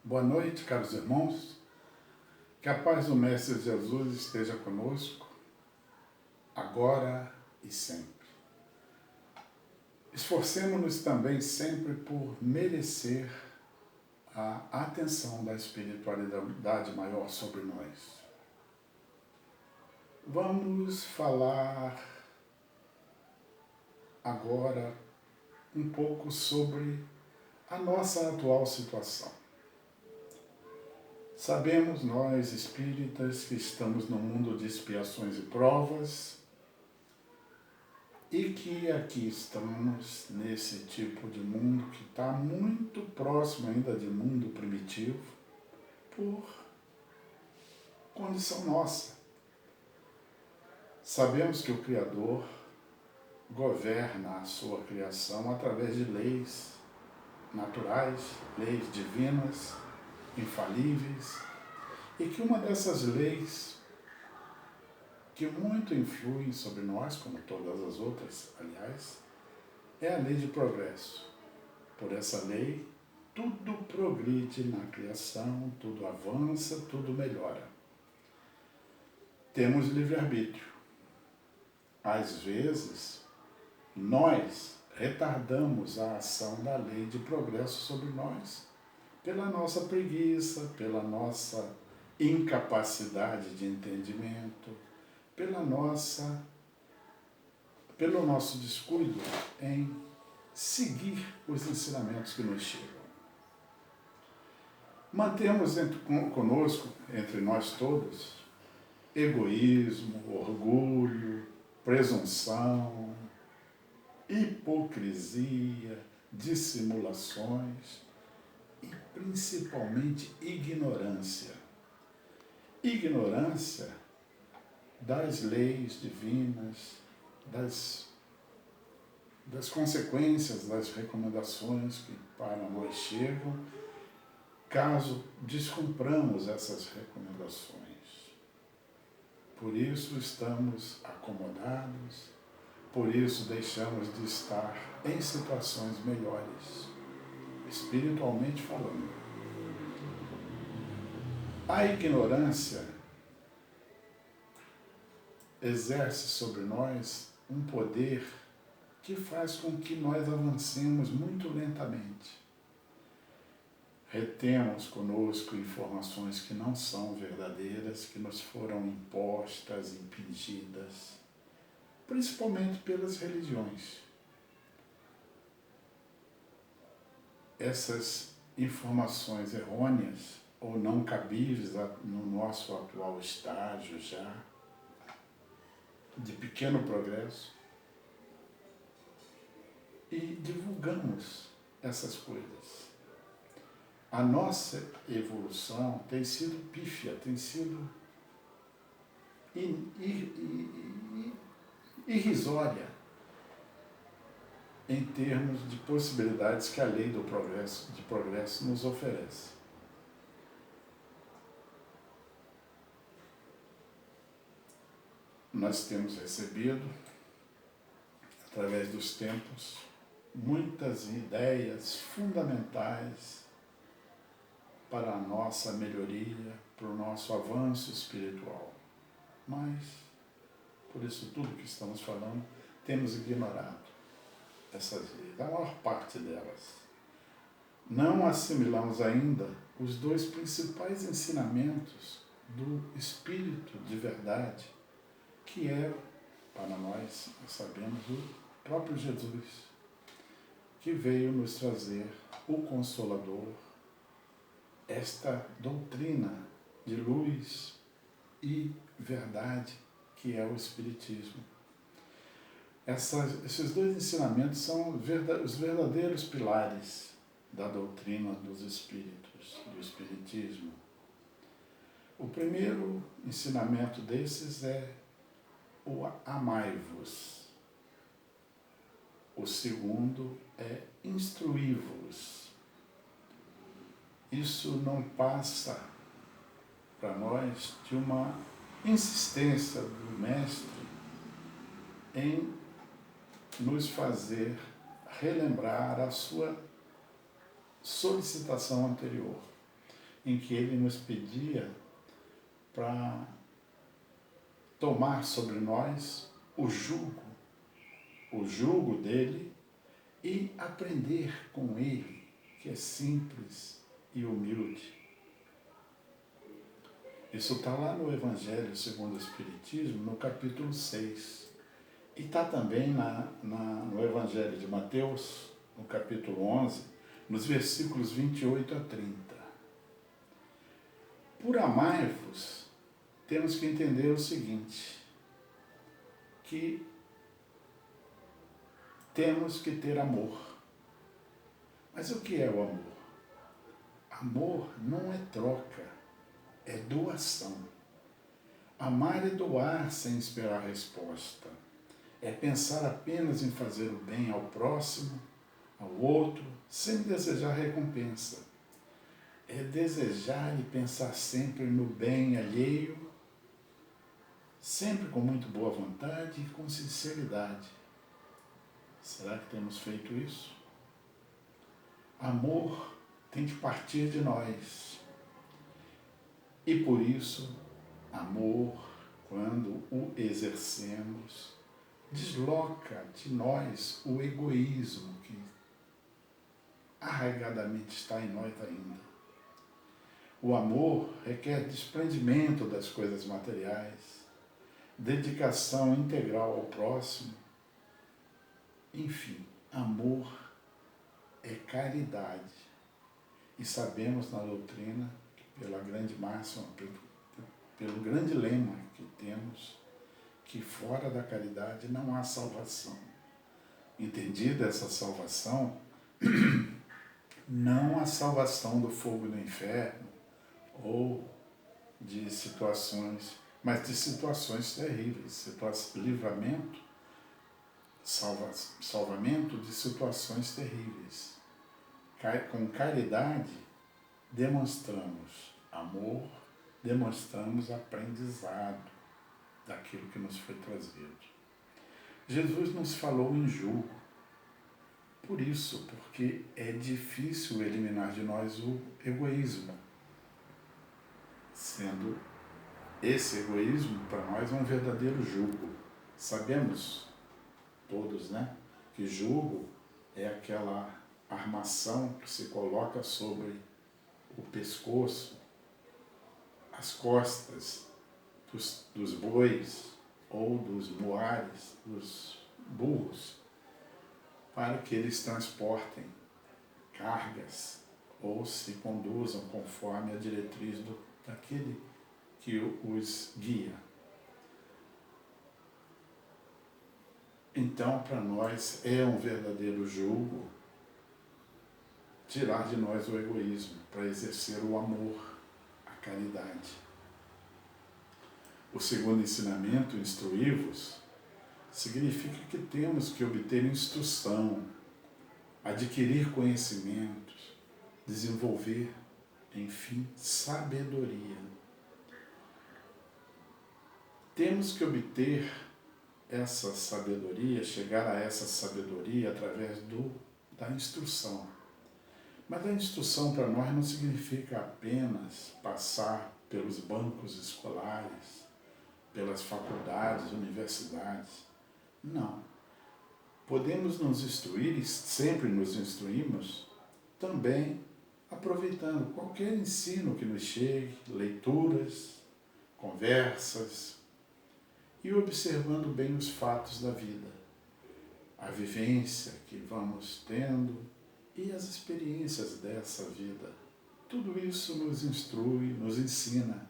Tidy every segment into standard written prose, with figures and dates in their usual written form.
Boa noite, caros irmãos. Que a paz do Mestre Jesus esteja conosco, agora e sempre. Esforcemo-nos também sempre por merecer a atenção da espiritualidade maior sobre nós. Vamos falar agora um pouco sobre a nossa atual situação. Sabemos nós, espíritas, que estamos num mundo de expiações e provas e que aqui estamos nesse tipo de mundo que está muito próximo ainda de mundo primitivo por condição nossa. Sabemos que o Criador governa a sua criação através de leis naturais, leis divinas, infalíveis, e que uma dessas leis que muito influem sobre nós, como todas as outras, aliás, é a lei de progresso. Por essa lei, tudo progride na criação, tudo avança, tudo melhora. Temos livre-arbítrio. Às vezes, nós retardamos a ação da lei de progresso sobre nós, pela nossa preguiça, pela nossa incapacidade de entendimento, pelo nosso descuido em seguir os ensinamentos que nos chegam. Mantemos conosco, entre nós todos, egoísmo, orgulho, presunção, hipocrisia, dissimulações e principalmente ignorância. Ignorância das leis divinas, das consequências das recomendações que para nós chegam, caso descumpramos essas recomendações. Por isso estamos acomodados, por isso deixamos de estar em situações melhores, espiritualmente falando. A ignorância exerce sobre nós um poder que faz com que nós avancemos muito lentamente. Retemos conosco informações que não são verdadeiras, que nos foram impostas, impingidas, principalmente pelas religiões. Essas informações errôneas ou não cabíveis no nosso atual estágio já, de pequeno progresso, e divulgamos essas coisas. A nossa evolução tem sido pífia, tem sido irrisória em termos de possibilidades que a lei de progresso nos oferece. Nós temos recebido, através dos tempos, muitas ideias fundamentais para a nossa melhoria, para o nosso avanço espiritual. Mas, por isso tudo que estamos falando, temos ignorado essas leis, a maior parte delas. Não assimilamos ainda os dois principais ensinamentos do Espírito de verdade, que é, para nós sabemos, o próprio Jesus, que veio nos trazer o Consolador, esta doutrina de luz e verdade que é o Espiritismo. Esses dois ensinamentos são os verdadeiros pilares da doutrina dos Espíritos, do Espiritismo. O primeiro ensinamento desses é o amai-vos. O segundo é instruí-vos. Isso não passa para nós de uma insistência do Mestre em nos fazer relembrar a sua solicitação anterior. em que ele nos pedia para tomar sobre nós o jugo dele e aprender com ele, que é simples e humilde. Isso está lá no Evangelho segundo o Espiritismo, no capítulo 6. E está também no Evangelho de Mateus, no capítulo 11, nos versículos 28 a 30. Por amar-vos, temos que entender o seguinte, que temos que ter amor. Mas o que é o amor? Amor não é troca, é doação. Amar é doar sem esperar resposta. É pensar apenas em fazer o bem ao próximo, ao outro, sem desejar recompensa. É desejar e pensar sempre no bem alheio, sempre com muito boa vontade e com sinceridade. Será que temos feito isso? Amor tem que partir de nós. E por isso, amor, quando o exercemos, desloca de nós o egoísmo que arraigadamente está em nós ainda. O amor requer desprendimento das coisas materiais, dedicação integral ao próximo. Enfim, amor é caridade. E sabemos na doutrina, pela grande máxima, pelo grande lema que temos, que fora da caridade não há salvação. Entendida essa salvação, não a salvação do fogo do inferno ou de situações, mas de situações terríveis, livramento, salvamento de situações terríveis. Com caridade demonstramos amor, demonstramos aprendizado daquilo que nos foi trazido. Jesus nos falou em jugo, por isso, porque é difícil eliminar de nós o egoísmo, sendo esse egoísmo para nós um verdadeiro jugo. Sabemos todos, né, que jugo é aquela armação que se coloca sobre o pescoço, as costas dos bois ou dos moares, dos burros, para que eles transportem cargas ou se conduzam conforme a diretriz daquele que os guia. Então, para nós é um verdadeiro jugo tirar de nós o egoísmo para exercer o amor, a caridade. O segundo ensinamento, instruí-vos, significa que temos que obter instrução, adquirir conhecimentos, desenvolver, enfim, sabedoria. Temos que obter essa sabedoria, chegar a essa sabedoria através da instrução. Mas a instrução para nós não significa apenas passar pelos bancos escolares, pelas faculdades, universidades. Não. Podemos nos instruir, e sempre nos instruímos, também aproveitando qualquer ensino que nos chegue, leituras, conversas, e observando bem os fatos da vida, a vivência que vamos tendo e as experiências dessa vida. Tudo isso nos instrui, nos ensina.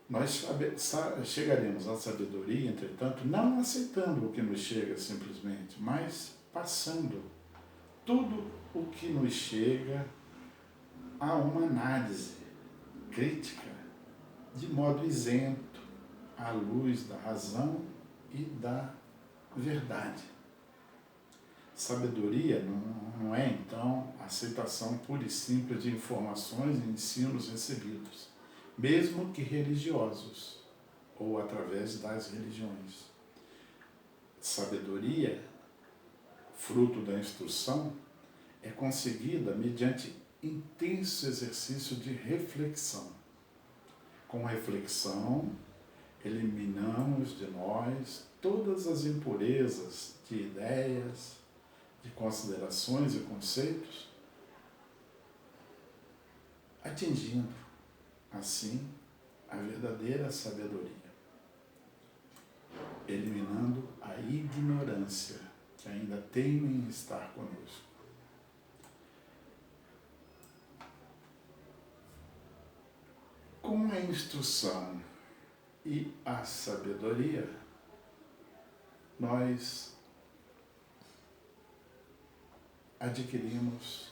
Nós chegaremos à sabedoria, entretanto, não aceitando o que nos chega simplesmente, mas passando tudo o que nos chega a uma análise crítica, de modo isento, à luz da razão e da verdade. Sabedoria não é, então, a aceitação pura e simples de informações e ensinos recebidos, mesmo que religiosos, ou através das religiões. Sabedoria, fruto da instrução, é conseguida mediante intenso exercício de reflexão. Com reflexão, eliminamos de nós todas as impurezas de ideias, de considerações e conceitos, atingindo, assim, a verdadeira sabedoria, eliminando a ignorância que ainda teima em estar conosco. Com a instrução e a sabedoria, nós adquirimos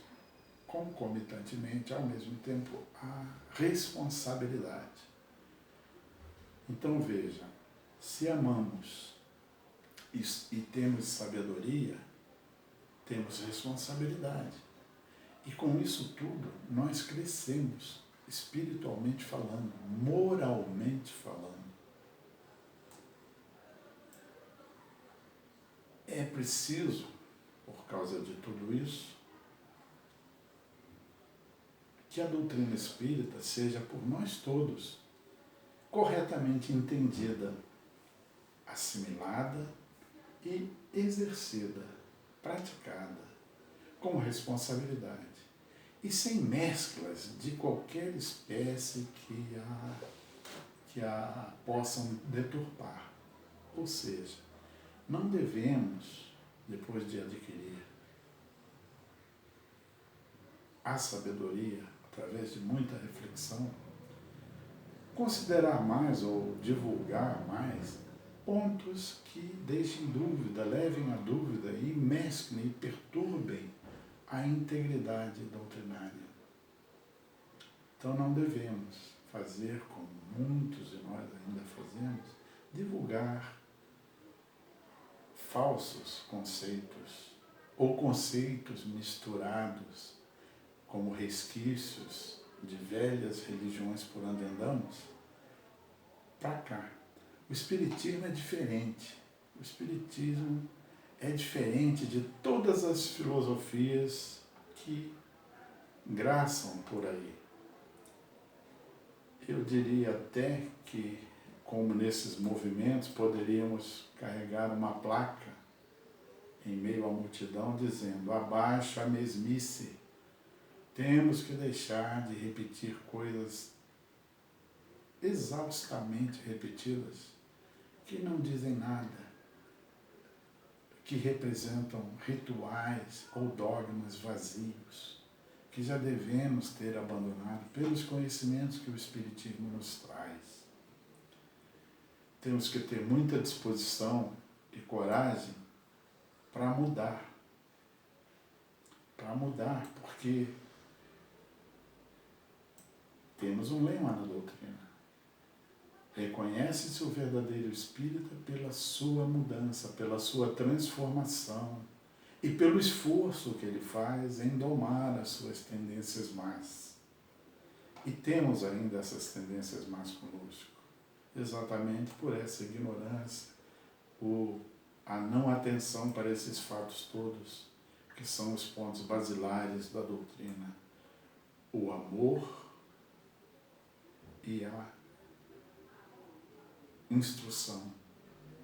concomitantemente, ao mesmo tempo, a responsabilidade. Então veja, se amamos e temos sabedoria, temos responsabilidade. E com isso tudo, nós crescemos, espiritualmente falando, moralmente falando. É preciso, por causa de tudo isso, que a doutrina espírita seja por nós todos corretamente entendida, assimilada e exercida, praticada, com responsabilidade e sem mesclas de qualquer espécie que a possam deturpar. Ou seja, não devemos, depois de adquirir a sabedoria, através de muita reflexão, considerar mais ou divulgar mais pontos que deixem dúvida, levem a dúvida e mesclem e perturbem a integridade doutrinária. Então não devemos fazer, como muitos de nós ainda fazemos, divulgar falsos conceitos ou conceitos misturados como resquícios de velhas religiões por onde andamos, para cá. O Espiritismo é diferente. O Espiritismo é diferente de todas as filosofias que graçam por aí. Eu diria até que, como nesses movimentos, poderíamos carregar uma placa em meio à multidão dizendo: abaixo a mesmice. Temos que deixar de repetir coisas exaustamente repetidas que não dizem nada, que representam rituais ou dogmas vazios, que já devemos ter abandonado pelos conhecimentos que o Espiritismo nos traz. Temos que ter muita disposição e coragem para mudar, porque temos um lema na doutrina: reconhece-se o verdadeiro espírita pela sua mudança, pela sua transformação e pelo esforço que ele faz em domar as suas tendências más. E temos ainda essas tendências más conosco, exatamente por essa ignorância, a não atenção para esses fatos todos, que são os pontos basilares da doutrina: o amor e a instrução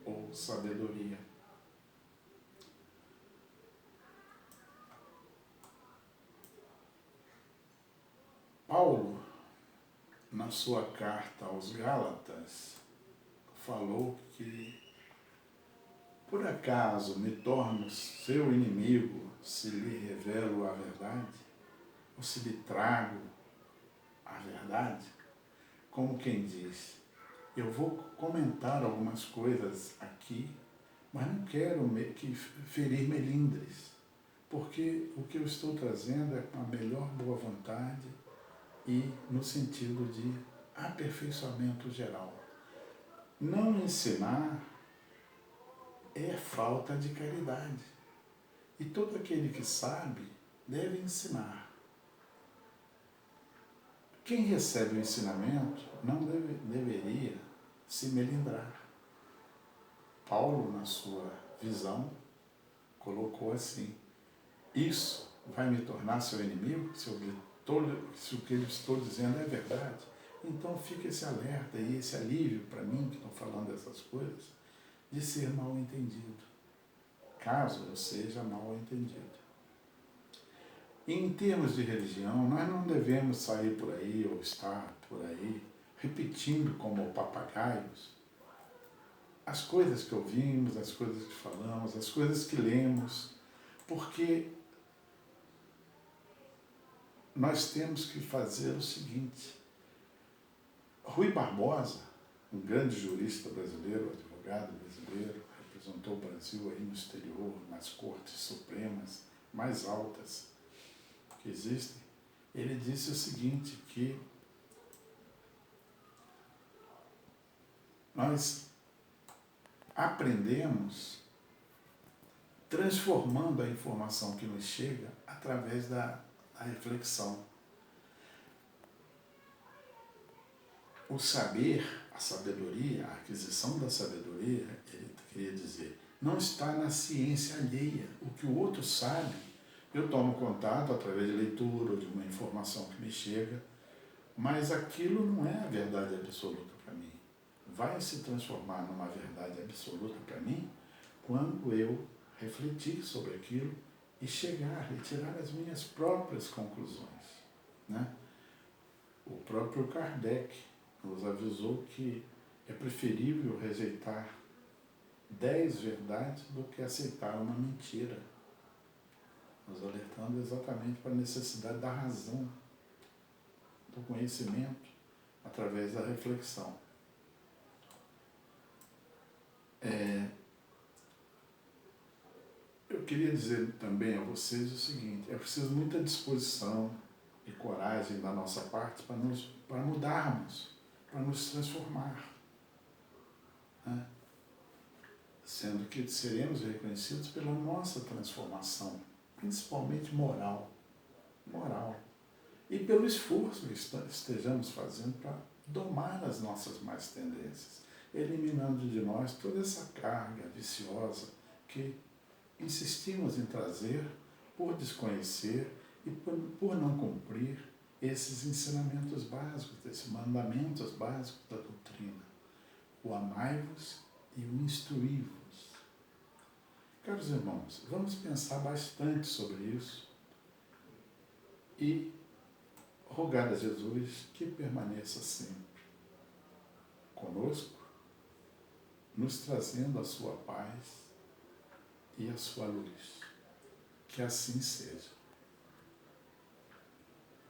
ou sabedoria. Paulo, na sua carta aos Gálatas, falou que: por acaso me torno seu inimigo se lhe revelo a verdade? Ou se lhe trago a verdade? Como quem diz: eu vou comentar algumas coisas aqui, mas não quero ferir melindres, porque o que eu estou trazendo é com a melhor boa vontade e no sentido de aperfeiçoamento geral. Não ensinar é falta de caridade. E todo aquele que sabe deve ensinar. Quem recebe o ensinamento não deveria se melindrar. Paulo, na sua visão, colocou assim: isso vai me tornar seu inimigo se eu lhe se o que eu estou dizendo é verdade, então fica esse alerta e esse alívio para mim, que estou falando essas coisas, de ser mal entendido, caso eu seja mal entendido. Em termos de religião, nós não devemos sair por aí ou estar por aí repetindo como papagaios as coisas que ouvimos, as coisas que falamos, as coisas que lemos, porque nós temos que fazer o seguinte. Rui Barbosa, um grande jurista brasileiro, advogado brasileiro, representou o Brasil aí no exterior, nas cortes supremas mais altas que existem, ele disse o seguinte, que nós aprendemos transformando a informação que nos chega através da reflexão. O saber, a sabedoria, a aquisição da sabedoria, ele queria dizer, não está na ciência alheia. O que o outro sabe, eu tomo contato através de leitura ou de uma informação que me chega, mas aquilo não é a verdade absoluta para mim. Vai se transformar numa verdade absoluta para mim quando eu refletir sobre aquilo e chegar e tirar as minhas próprias conclusões, né? O próprio Kardec nos avisou que é preferível rejeitar 10 verdades do que aceitar uma mentira, nos alertando exatamente para a necessidade da razão, do conhecimento, através da reflexão. Eu queria dizer também a vocês o seguinte, é preciso muita disposição e coragem da nossa parte para mudarmos, para nos transformar, né? Sendo que seremos reconhecidos pela nossa transformação, principalmente moral, e pelo esforço que estejamos fazendo para domar as nossas más tendências, eliminando de nós toda essa carga viciosa que insistimos em trazer por desconhecer e por não cumprir esses ensinamentos básicos, esses mandamentos básicos da doutrina. O amai-vos e o instruí-vos. Caros irmãos, vamos pensar bastante sobre isso e rogar a Jesus que permaneça sempre conosco, nos trazendo a sua paz e a sua luz. Que assim seja.